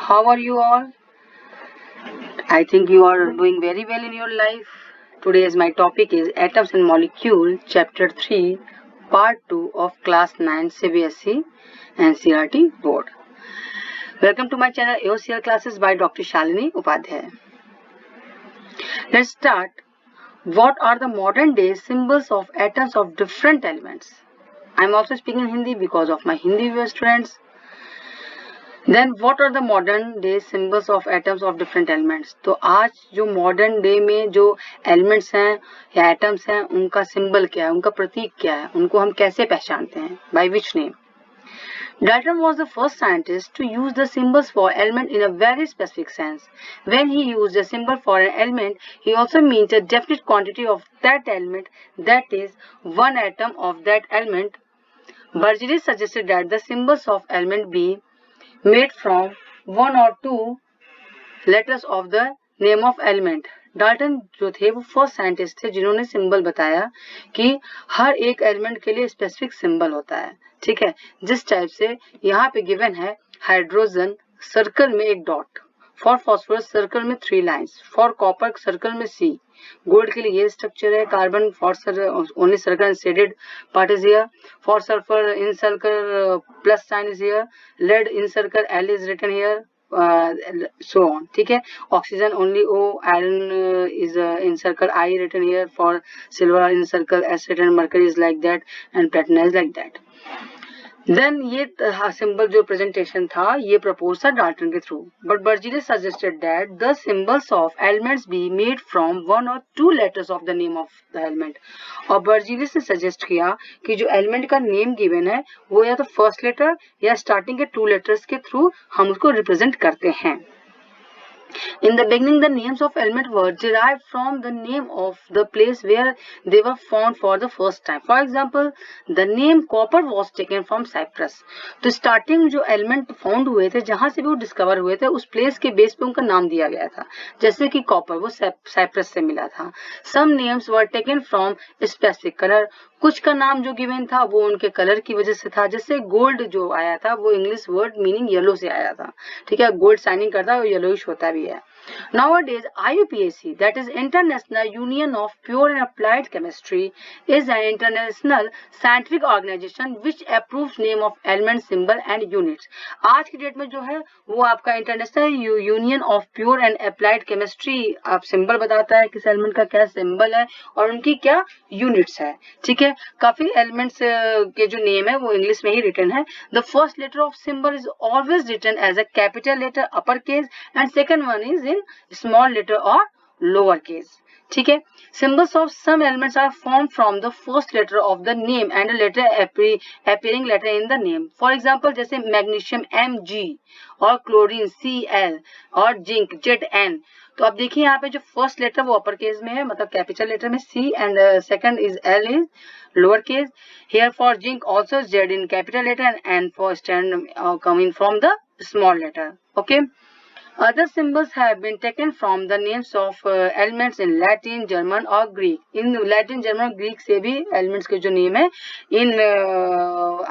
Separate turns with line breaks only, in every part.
How are you all? I think you are doing very well in your life. Today's my topic is Atoms and Molecule, Chapter 3, Part 2 of Class 9 CBSE and CRT Board. Welcome to my channel AOCL classes by Dr. Shalini Upadhyay. Let's start. What are the modern day symbols of atoms of different elements? I am also speaking in Hindi because of my Hindi viewer students. Then what are the modern day symbols of atoms of different elements? तो आज जो modern day में जो elements हैं या atoms हैं उनका symbol क्या है, उनका प्रतीक क्या है, उनको हम कैसे पहचानते हैं? By which name? Dalton was the first scientist to use the symbols for element in a very specific sense. When he used a symbol for an element, he also means a definite quantity of that element, that is, one atom of that element. Burgess suggested that the symbols of element be made from one or two letters of the name of element. Dalton जो थे वो first scientist थे जिन्होंने symbol बताया कि हर एक element के लिए स्पेसिफिक सिंबल होता है. ठीक है, जिस टाइप से यहाँ पे गिवन है हाइड्रोजन सर्कल में एक डॉट, फॉर फॉस्फोरस सर्कल में 3 लाइंस, फॉर कॉपर सर्कल में C, गोल्ड के लिए ये स्ट्रक्चर है, carbon for only circle and shaded part is here, for sulphur in circle plus sign is here, lead in circle L is written here, so on. ठीक है, oxygen only O, iron is in circle I written here, for silver in circle S written, mercury is like that and platinum is like that. Then ये symbol जो presentation था ये propose था Dalton के थ्रू, but Berzelius suggested that the symbols of elements be made from one or two letters of the name of the element. और Berzelius ने suggest किया कि जो एलिमेंट का नेम गिवन है वो या तो फर्स्ट लेटर या स्टार्टिंग के 2 लेटर्स के थ्रू हम उसको रिप्रेजेंट करते हैं. In the beginning, the names of elements were derived from the name of the place where they were found for the first time. For example, the name copper was taken from Cyprus. तो starting जो element found हुए थे, जहाँ से भी वो discover हुए थे, उस place के base पे उनका नाम दिया गया था. जैसे कि copper वो Cyprus से मिला था. Some names were taken from specific color. कुछ का नाम जो गिवन था वो उनके कलर की वजह से था. जैसे गोल्ड जो आया था वो इंग्लिश वर्ड मीनिंग येलो से आया था. ठीक है, गोल्ड शाइनिंग करता है और येलोइश होता भी है. Nowadays, IUPAC, that is International Union of Pure and Applied Chemistry, is an international scientific organization which approves name of element, symbol and units. आज की डेट में जो है वो आपका international union of pure and applied chemistry आप symbol बताता है किस एलिमेंट का क्या सिंबल है और उनकी क्या यूनिट्स है. ठीक है, काफी एलिमेंट्स के जो नेम है वो इंग्लिश में ही रिटन है. The first letter of symbol is always written as a capital letter upper case and second one is in small letter or lower case. ठीक है, symbols of some elements are formed from the first letter of the name and a letter appearing letter in the name. For example, जैसे magnesium Mg और chlorine Cl और zinc Zn. तो आप देखिए यहाँ पे जो फर्स्ट लेटर वो अपर केस में है, मतलब कैपिटल लेटर में C and second is L is lower case. Here for zinc also Z in capital letter and N for stand coming from the small letter. Okay. Other symbols have been taken from the names of elements in Latin, German or Greek. In Latin, German, Greek से भी elements के जो name है इन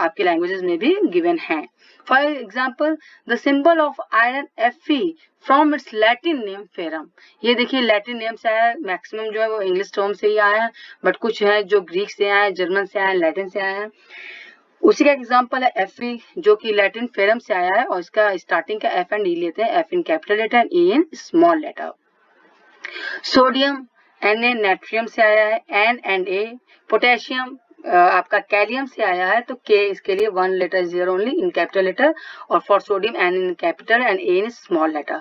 आपके languages में भी given हैं. For example, the symbol of iron Fe from its Latin name ferrum. ये देखिए Latin name से आया है, maximum जो है वो English term से ही आया है, but कुछ है जो Greek से आया है, German से आया है, Latin से आया है. उसी का एग्जाम्पल है Fe जो कि लैटिन फेरम से आया है और इसका स्टार्टिंग का F एंड E लेते हैं, F in capital letter and E in small letter. Sodium Na natrium से आया है, N एंड A. पोटेशियम आपका कैलियम से आया है तो K इसके लिए 1 letter is here only in capital letter और for sodium N in capital and A in small letter.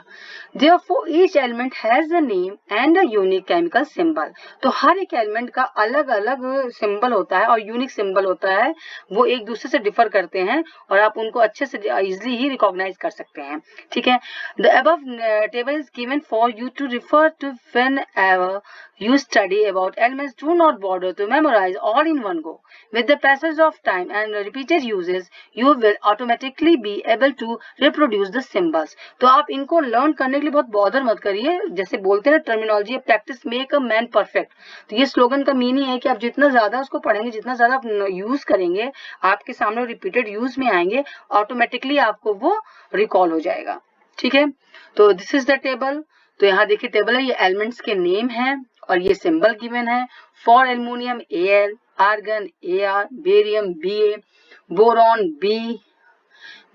Therefore, each element has a name and a unique chemical symbol. तो हर एक एलिमेंट का अलग अलग सिंबल होता है और यूनिक सिंबल होता है, वो एक दूसरे से डिफर करते हैं और आप उनको अच्छे से इजिली ही रिकॉग्नाइज कर सकते हैं. ठीक है, the above table is given for you to refer to whenever you study about elements. Do not bother to memorize all in one go. With the passage of time and repeated uses, you will automatically be able to reproduce the symbols. तो आप इनको learn करने के लिए बहुत bother मत करिए. जैसे बोलते हैं terminology, practice make a man perfect. तो ये स्लोगन का मीनिंग है कि आप जितना ज्यादा उसको पढ़ेंगे, जितना ज्यादा आप यूज करेंगे, आपके सामने रिपीटेड यूज में आएंगे, ऑटोमेटिकली आपको वो रिकॉल हो जाएगा. ठीक है, तो दिस इज द टेबल। तो यहाँ देखिए टेबल है, ये एलिमेंट्स के नेम है और ये सिंबल गिवन है। For aluminium Al, argon Ar, barium Ba, boron B,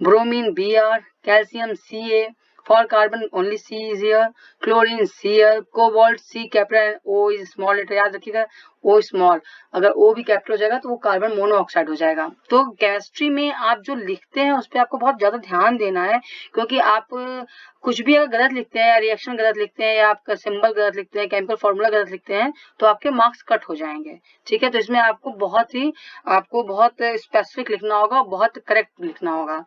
bromine Br, calcium Ca, for carbon only C is here, chlorine Cl, cobalt C capital and O is small letter, याद रखिएगा O small, अगर O भी capital हो जाएगा तो वो carbon monoxide हो जाएगा। तो केमिस्ट्री में आप जो लिखते हैं उस पर आपको बहुत ज्यादा ध्यान देना है, क्योंकि आप कुछ भी अगर गलत लिखते हैं या रिएक्शन गलत लिखते हैं या आपका सिंबल गलत लिखते हैं, केमिकल फॉर्मूला गलत लिखते हैं तो आपके मार्क्स कट हो जाएंगे। ठीक है, तो इसमें आपको बहुत स्पेसिफिक लिखना होगा, बहुत करेक्ट लिखना होगा।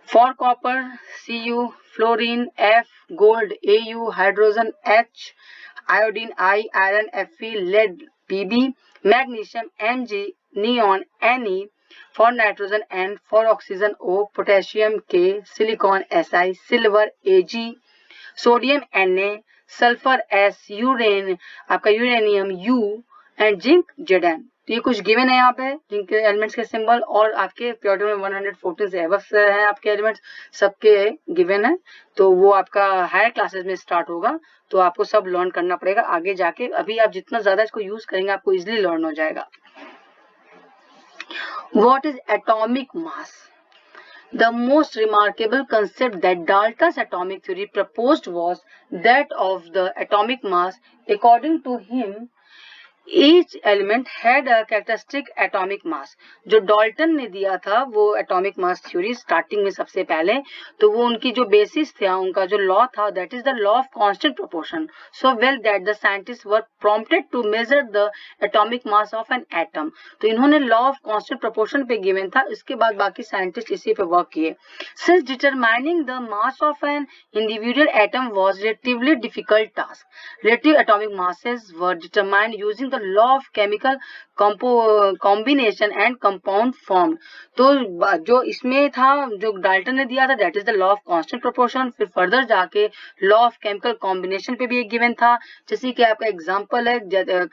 For copper Cu, fluorine F, gold Au, hydrogen H, iodine I, iron Fe, lead Pb, magnesium Mg, neon Ne, for nitrogen N, for oxygen O, potassium K, silicon Si, silver Ag, sodium Na, sulfur S, आपका uranium U and zinc Zn। तो ये कुछ given है यहाँ पे जिनके elements के symbol, और आपके प्योरिटी में 114 से एबव है आपके एलिमेंट्स, सबके गिवन है। तो वो आपका हायर क्लासेस में स्टार्ट होगा, तो आपको सब लर्न करना पड़ेगा आगे जाके। अभी आप जितना ज्यादा इसको यूज करेंगे आपको इजिली लर्न हो जाएगा। What is atomic mass? The most remarkable concept that Dalton's atomic theory proposed was that of the atomic mass. According to him, each element had a characteristic atomic mass। जो Dalton ने दिया था वो atomic mass theory starting में सबसे पहले, तो वो उनकी जो बेसिस था, उनका जो लॉ था, that is the law of constant proportion, so well that the scientist were prompted to measure the atomic mass of an atom. तो इन्होंने लॉ ऑफ कांस्टेंट प्रोपोर्शन पे गिवन था, इसके बाद बाकी साइंटिस्ट इसी पे वर्क किए। Since determining the mass of an individual atom was relatively difficult task, relative atomic masses were determined using the law of chemical combination and compound formed। तो जो इसमें था, जो डाल्टन ने दिया था, that is the law of constant proportion. फिर further जाके लॉ ऑफ केमिकल कॉम्बिनेशन पे भी एक गिवन था, जैसे कि आपका एग्जांपल है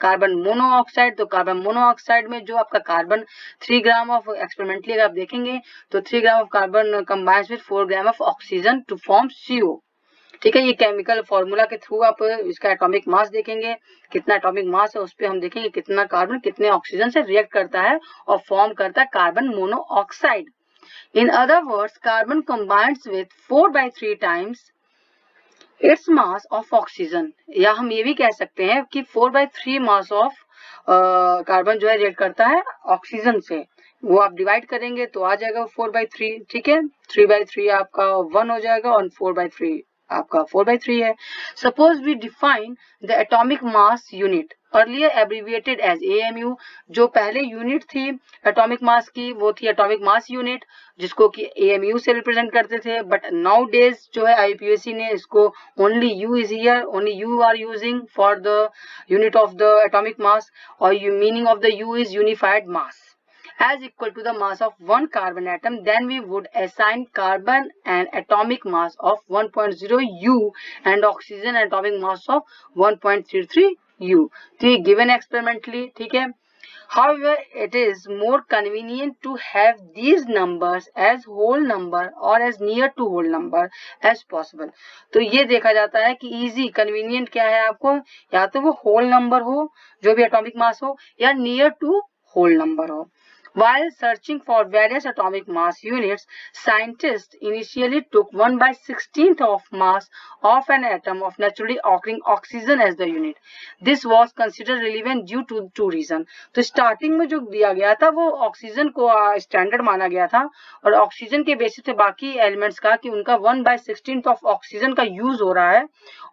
कार्बन मोनोऑक्साइड। तो कार्बन मोनोऑक्साइड में जो आपका कार्बन 3 ग्राम ऑफ एक्सपेरिमेंटली अगर आप देखेंगे तो 3 gram of carbon combines with 4 gram of oxygen to form CO। ठीक है, ये केमिकल फॉर्मूला के थ्रू आप इसका एटॉमिक मास देखेंगे, कितना एटॉमिक मास है उस पर हम देखेंगे कितना कार्बन कितने ऑक्सीजन से रिएक्ट करता है और फॉर्म करता है carbon monoxide. In other words, carbon combines with 4/3 times its mass of oxygen, या हम ये भी कह सकते हैं कि 4/3 मास ऑफ कार्बन जो है रिएक्ट करता है ऑक्सीजन से। वो आप डिवाइड करेंगे तो आ जाएगा 4/3। ठीक है, 3/3 आपका 1 हो जाएगा और 4/3 आपका 4/3 है। Suppose we define the atomic mass unit, earlier abbreviated as AMU। जो पहले यूनिट थी एटॉमिक मास की वो थी एटॉमिक मास यूनिट, जिसको कि AMU से रिप्रेजेंट करते थे। बट नाउ डेज जो है IUPAC ने इसको only U is here, only U are using for the unit of the atomic mass, और meaning of the U is unified mass as equal to the mass of one carbon atom. Then we would assign carbon an atomic mass of 1.0 U and oxygen an atomic mass of 1.33 U। तो ये given experimentally, ठीक है। However, it is more convenient to have these numbers as whole number or as near to whole number as possible। तो ये देखा जाता है कि easy convenient क्या है आपको, या तो वो whole number हो जो भी atomic mass हो, या near to whole number हो। While searching for various atomic mass units, scientists initially took 1/16 of mass of an atom of naturally occurring oxygen as the unit. This was considered relevant due to two reasons। तो starting में जो दिया गया था वो oxygen को standard माना गया था, और ऑक्सीजन के बेसिस पे बाकी एलिमेंट्स का कि उनका 1/16 ऑफ ऑक्सीजन का यूज हो रहा है,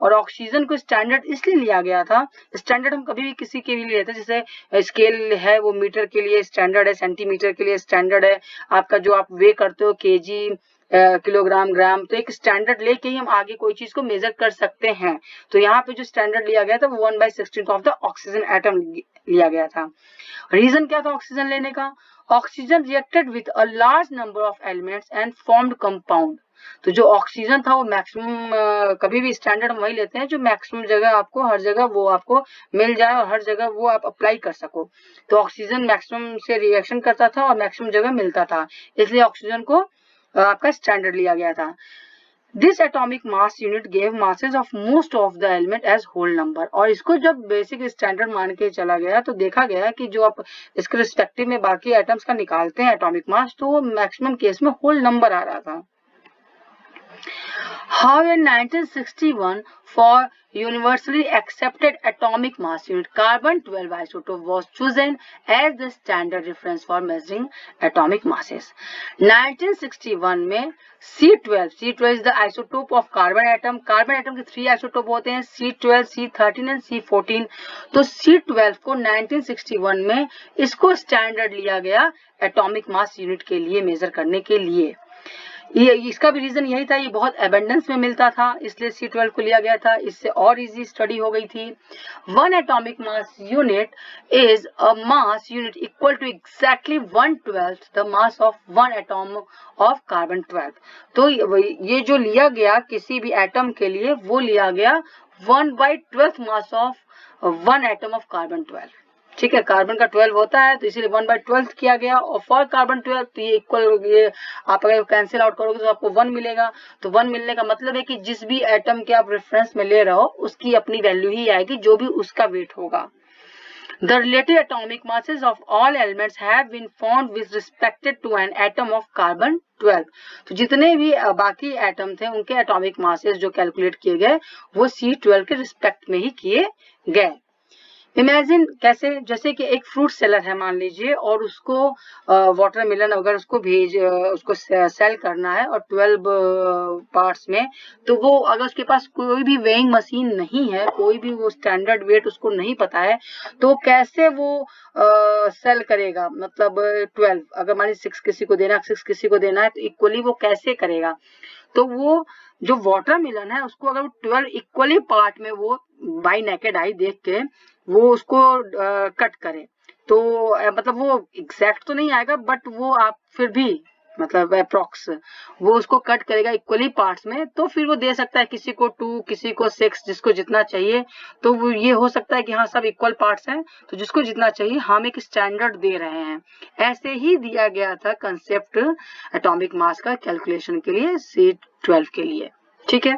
और ऑक्सीजन को स्टैंडर्ड इसलिए लिया गया था। स्टैंडर्ड हम कभी भी किसी के लिए लेते हैं, जैसे स्केल है वो मीटर के लिए स्टैंडर्ड है, सेंटीमीटर के लिए स्टैंडर्ड है, आपका जो आप वे करते हो केजी, किलोग्राम, ग्राम, तो एक स्टैंडर्ड लेके ही हम आगे कोई चीज को मेजर कर सकते हैं। तो यहाँ पे जो स्टैंडर्ड लिया गया था वो 1/16 ऑफ द ऑक्सीजन एटम लिया गया था। रीजन क्या था ऑक्सीजन लेने का? Oxygen reacted with a large number of elements and formed compound. तो जो ऑक्सीजन था वो मैक्सिमम, कभी भी स्टैंडर्ड हम वही लेते हैं जो मैक्सिमम जगह आपको हर जगह वो आपको मिल जाए और हर जगह वो आप अप्लाई कर सको। तो ऑक्सीजन मैक्सिमम से रिएक्शन करता था और मैक्सिमम जगह मिलता था, इसलिए ऑक्सीजन को आपका स्टैंडर्ड लिया गया था। This atomic mass unit gave masses of most of the element as whole number. और इसको जब बेसिक स्टैंडर्ड मान के चला गया तो देखा गया कि जो आप इसके रिस्पेक्टिव में बाकी एटम्स का निकालते हैं एटॉमिक मास, तो वो मैक्सिमम केस में होल नंबर आ रहा था। However, in 1961, for universally accepted atomic mass unit, carbon-12 isotope was chosen as the standard reference for measuring atomic masses. 1961 में C12 is the isotope of carbon atom. Carbon atom के 3 isotope होते हैं, C12, C13 and C14. तो C12 को 1961 में इसको standard लिया गया एटॉमिक मास यूनिट के लिए मेजर करने के लिए। ये इसका भी रीजन यही था, ये बहुत एबंडेंस में मिलता था, इसलिए C12 को लिया गया था। इससे और इजी स्टडी हो गई थी। One atomic mass unit is a mass unit equal to exactly 1/12 the mass of one atom of carbon 12। तो ये जो लिया गया किसी भी एटम के लिए, वो लिया गया 1/12 मास of one atom of carbon 12। ठीक है, कार्बन का 12 होता है तो इसीलिए 1/12 किया गया। और फॉर कार्बन 12 तो ये इक्वल, ये आप अगर कैंसिल आउट करोगे तो आपको 1 मिलेगा। तो 1 मिलने का मतलब है कि जिस भी एटम के आप रेफरेंस में ले रहे हो उसकी अपनी वैल्यू ही आएगी, जो भी उसका वेट होगा। The relative atomic masses of all elements have been found with respect to an atom of carbon 12। तो जितने भी बाकी एटम थे उनके एटॉमिक मासेस जो कैलकुलेट किए गए वो C12 के रिस्पेक्ट में ही किए गए। इमेजिन कैसे, जैसे कि एक फ्रूट सेलर है मान लीजिए, और उसको वाटरमेलन अगर उसको सेल करना है और 12 पार्ट्स में, तो वो अगर उसके पास कोई भी वेइंग मशीन नहीं है, कोई भी वो स्टैंडर्ड वेट उसको नहीं पता है, तो कैसे वो सेल करेगा। मतलब 12 अगर मान लीजिए 6 किसी को देना है, 6 किसी को देना है, तो इक्वली वो कैसे करेगा। तो वो जो वाटरमेलन है उसको अगर 12 इक्वली पार्ट में वो बाय नेकेड आई देख के वो उसको कट करे, तो मतलब वो एग्जैक्ट तो नहीं आएगा, बट वो आप फिर भी मतलब अप्रॉक्स वो उसको कट करेगा इक्वली पार्ट्स में, तो फिर वो दे सकता है किसी को 2, किसी को 6, जिसको जितना चाहिए। तो वो ये हो सकता है कि हाँ सब इक्वल पार्ट्स हैं, तो जिसको जितना चाहिए हम एक स्टैंडर्ड दे रहे हैं। ऐसे ही दिया गया था कंसेप्ट एटॉमिक मास का कैलकुलेशन के लिए C12 के लिए। ठीक है,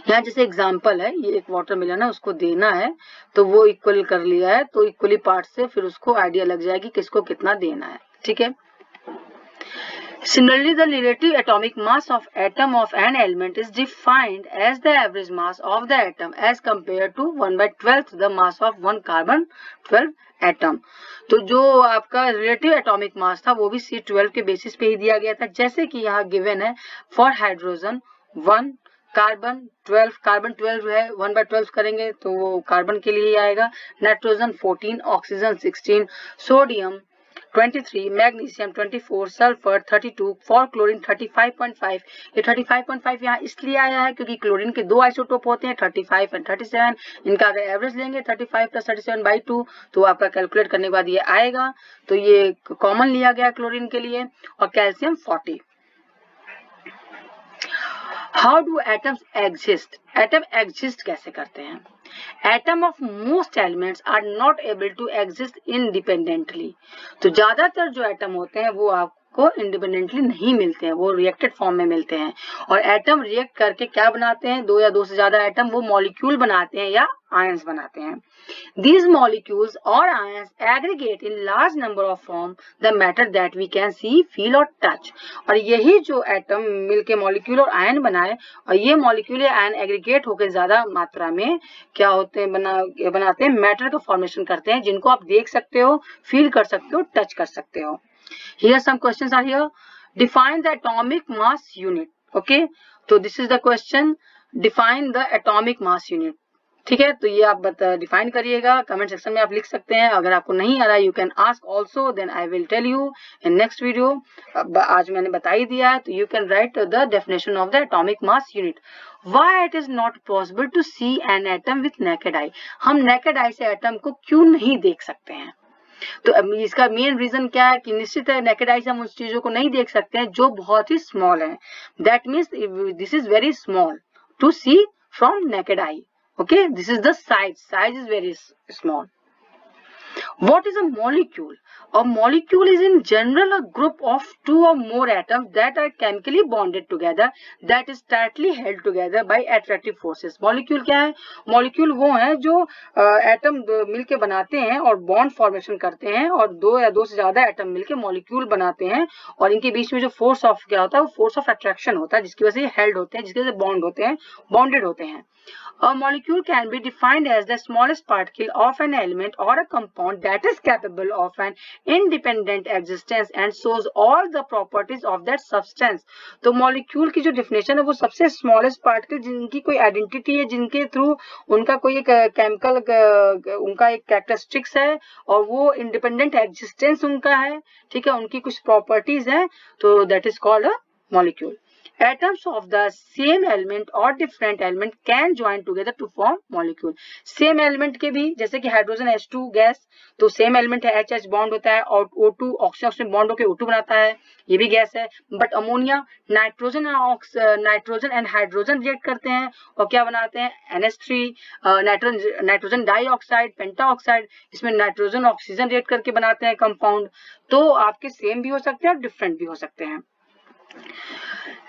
यहाँ जैसे एग्जांपल है, ये एक वाटरमेलन है, उसको देना है तो वो इक्वल कर लिया है, तो इक्वली पार्ट से फिर उसको आइडिया लग जाएगी किसको कितना देना है। ठीक है, Similarly, the relative atomic mass of atom of an element is defined as the average mass of the atom as compared to 1/12 the mass of one carbon 12 atom। तो जो आपका रिलेटिव एटॉमिक मास था वो भी C12 के basis पे ही दिया गया था। जैसे कि यहाँ गिवन है फॉर हाइड्रोजन 1, कार्बन 12 है, 1/12 करेंगे तो वो कार्बन के लिए ही आएगा। Nitrogen 14, oxygen 16, sodium 23, magnesium 24, sulphur 32, for chlorine 35.5। ये 35.5 यहाँ इसलिए आया है क्योंकि क्लोरीन के 2 आइसोटोप होते हैं 35 और 37। इनका अगर एवरेज लेंगे 35 + 37/2 तो आपका कैलकुलेट करने के बाद ये आएगा। तो ये कॉमन लिया गया क्लोरीन के लिए। और calcium 40। How do atoms exist, atom exist कैसे करते हैं। Atom of most elements are not able to exist independently. तो ज्यादातर जो एटम होते हैं वो आपको इंडिपेंडेंटली नहीं मिलते हैं, वो रिएक्टेड फॉर्म में मिलते हैं। और एटम रिएक्ट करके क्या बनाते हैं, 2 या 2 से ज्यादा एटम वो मॉलिक्यूल बनाते हैं या आयंस बनाते हैं। These molecules or ions aggregate in large number of form the matter that we can see, feel और touch। और यही जो एटम मिलके मॉलिक्यूल और आयन बनाए, और ये मॉलिक्यूल या आयन एग्रीगेट होकर ज्यादा मात्रा में क्या होते हैं, बनाते हैं मैटर का फॉर्मेशन करते हैं, जिनको आप देख सकते हो, फील कर सकते हो, टच कर सकते हो। Here some questions are here. Define the atomic mass unit. Okay, तो this is the question. Define the atomic mass unit. ठीक है, तो ये आप डिफाइन करिएगा, कमेंट सेक्शन में आप लिख सकते हैं। अगर आपको नहीं आ रहा है you can ask also, then I will tell you in next video. आज मैंने बता ही दिया है, तो you can write the definition of the atomic mass unit. Why it is not possible to see an atom with naked eye. हम naked आई से atom को क्यों नहीं देख सकते हैं। तो इसका मेन रीजन क्या है कि निश्चित है नेकेड आई से हम उस चीजों को नहीं देख सकते हैं जो बहुत ही स्मॉल है। That means this is very small to see from naked eye. Okay, this is the size. Size is very small. What is a molecule? A molecule is in general a group of two or more atoms that are chemically bonded together, that is tightly held together by attractive forces. Molecule क्या है? Molecule वो है जो atom मिलके बनाते हैं और bond formation करते हैं, और दो या दो से ज्यादा एटम मिलके मॉलिक्यूल बनाते हैं, और इनके बीच में जो फोर्स ऑफ क्या होता है, वो फोर्स ऑफ अट्रैक्शन होता है, जिसकी वजह से हेल्ड होते हैं, जिसकी वजह से बॉन्ड होते हैं, बॉन्डेड होते हैं. A molecule can be defined as the smallest particle of an element or a compound that is capable of an independent existence and shows all the properties of that substance. तो molecule की जो definition है वो सबसे smallest particle जिनकी कोई identity है, जिनके through उनका कोई एक chemical उनका एक characteristics है और वो independent existence उनका है, ठीक है, उनकी कुछ properties हैं, तो that is called a molecule. Atoms of the same element or different element can join together to form molecule. Same element के भी, जैसे कि हाइड्रोजन H2 गैस, तो सेम एलिमेंट है, H बॉन्ड होता है और O2 ऑक्सीजन बॉन्ड होकर O2 बनाता है, ये भी गैस है. But ammonia nitrogen and hydrogen react करते हैं और क्या बनाते हैं, NH3 नाइट्रोजन डाइऑक्साइड, पेंटाऑक्साइड, इसमें नाइट्रोजन ऑक्सीजन रिएक्ट करके बनाते हैं कंपाउंड. तो आपके सेम भी हो सकते हैं और डिफरेंट भी हो सकते हैं.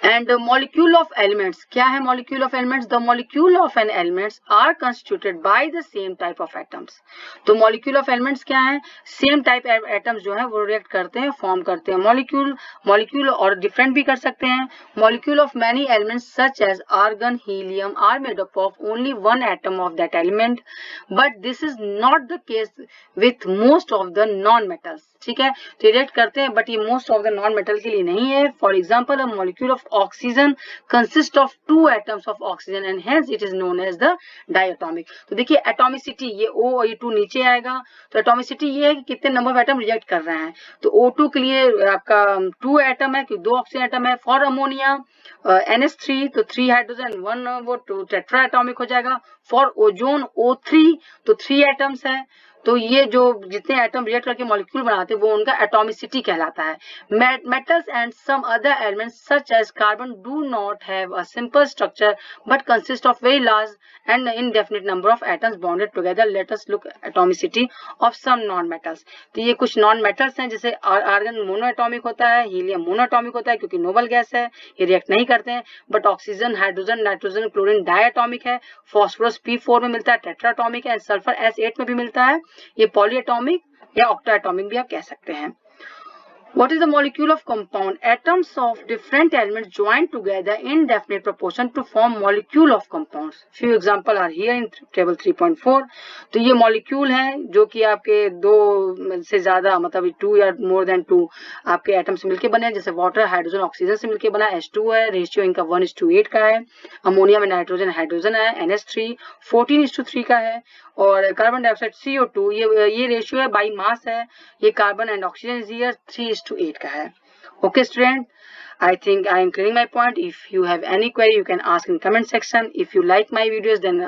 And molecule of elements, क्या है molecule of elements? The molecule of an elements are constituted by the same type of atoms. तो molecule of elements क्या है? Same type atoms जो है वो react करते हैं, form करते हैं. Molecule और different भी कर सकते हैं. Molecule of many elements such as argon, helium are made up of only one atom of that element, but this is not the case with most of the non-metals. ठीक है, तो react करते हैं, but ये most of the non metal के लिए नहीं है. For example, a molecule of oxygen consist of two atoms of oxygen and hence it is known as the diatomic. तो देखिए एटॉमिसिटी, ये O और ये 2 नीचे आएगा, तो एटॉमिसिटी ये है कि कितने नंबर ऑफ एटम रिएक्ट कर रहे हैं. तो O2 के लिए आपका 2 एटम है, कि 2 ऑक्सीजन एटम है. फॉर अमोनिया NH3 तो 3 हाइड्रोजन 1 वो टेट्रा एटॉमिक हो जाएगा. फॉर ओजोन O3 तो 3 एटम्स है. तो ये जो जितने एटम रिएक्ट करके मॉलिक्यूल बनाते हैं वो उनका एटॉमिसिटी कहलाता है. Metals and some other elements such as carbon do not have a simple structure but consist of very large and indefinite number of atoms bonded together. Let us look atomicity of some non metals. तो ये कुछ non metals हैं, जैसे argon mono atomic होता है, helium mono atomic होता है क्योंकि नोबल गैस है, ये रिएक्ट नहीं करते हैं. But oxygen, hydrogen, nitrogen, chlorine diatomic है. फॉस्फोरस P4 में मिलता है, टेट्राटॉमिक है. एंड सल्फर S8 में भी मिलता है. ये पॉलीएटॉमिक या ऑक्टाएटॉमिक भी आप कह सकते हैं. What is the molecule of compound? Atoms of different elements join together in definite proportion to form molecule of compounds. Few example are here in table 3.4. तो ये molecule हैं जो कि आपके दो से ज्यादा, मतलब 2 या more than 2 आपके एटम से मिलके बने हैं, जैसे वाटर हाइड्रोजन ऑक्सीजन से मिलके बना. H2 है, रेशियो इनका 1:8 का है. अमोनिया में नाइट्रोजन हाइड्रोजन है, NH3 14:3 का है. और कार्बन डाइऑक्साइड CO2 ये रेशियो है, बाई मास है. ये carbon and oxygen is here 3:8 का है. Okay student, I think I am clearing my point. If you have any query, you can ask in comment section. If you like my videos, then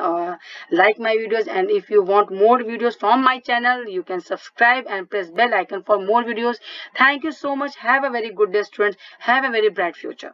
like my videos, and if you want more videos from my channel, you can subscribe and press bell icon for more videos. Thank you so much. Have a very good day students. Have a very bright future.